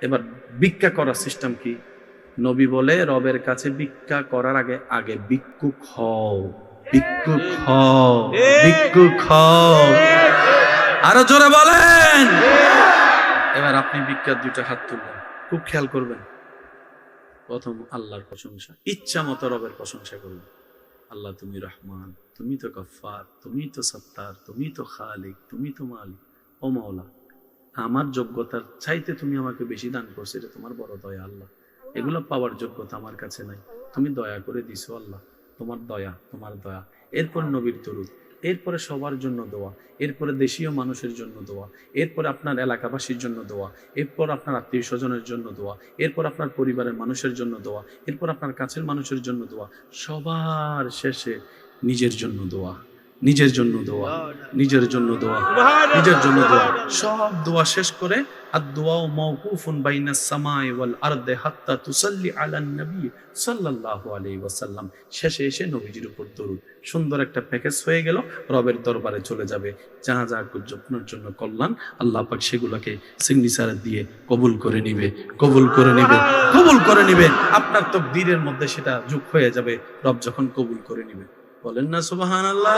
এবার ভিক্ষা করার সিস্টেম কি? নবী বলে রবের কাছে ভিক্ষা করার আগে আগে ভিক্ষুক হও, ভিক্ষুক হও, ভিক্ষুক হও। আরো জোরে বলেন। এবার আপনি ভিক্ষার দুইটা হাত তুলবেন, খুব খেয়াল করবেন। প্রথম আল্লাহর প্রশংসা, ইচ্ছা মতো রবের প্রশংসা করবেন। আল্লাহ তুমি রহমান, তুমি তো গফফার, তুমি তো সত্তার, তুমি তো খালিক, তুমি তো মালিক। ও মাওলা, আমার যোগ্যতার চাইতে তুমি আমাকে বেশি দান করছো, এটা তোমার বড় দয়া আল্লাহ। এগুলো পাওয়ার যোগ্যতা আমার কাছে নাই, তুমি দয়া করে দিছো আল্লাহ, তোমার দয়া, তোমার দয়া। এরপর নবীর দরুদ, এরপরে সবার জন্য দোয়া, এরপরে দেশীয় মানুষের জন্য দোয়া, এরপর আপনার এলাকাবাসীর জন্য দোয়া, এরপর আপনার আত্মীয় স্বজনের জন্য দোয়া, এরপর আপনার পরিবারের মানুষের জন্য দোয়া, এরপর আপনার কাছের মানুষের জন্য দোয়া, সবার শেষে নিজের জন্য দোয়া, নিজের জন্য দোয়া, নিজের জন্য দোয়া, নিজের জন্য দোয়া। সব দোয়া শেষ করে আদ-দুআউ মাওকুফুন বাইনাস সামাই ওয়াল আরদি হাত্তা তুসাল্লি আলান নবী সাল্লাল্লাহু আলাইহি ওয়াসাল্লাম। শেষে এসে নবীজির উপর দরুদ। সুন্দর একটা প্যাকেজ হয়ে গেল, রবের দরবারে চলে যাবে। যা যা আপনার জন্য কল্যাণ, আল্লাহ পাক সেগুলোকে সিগনেচার দিয়ে কবুল করে নিবে, কবুল করে নিবে, কবুল করে নিবে। আপনার তাকদীরের মধ্যে সেটা যোগ হয়ে যাবে রব যখন কবুল করে নিবে। বলেন না সুবহানাল্লাহ।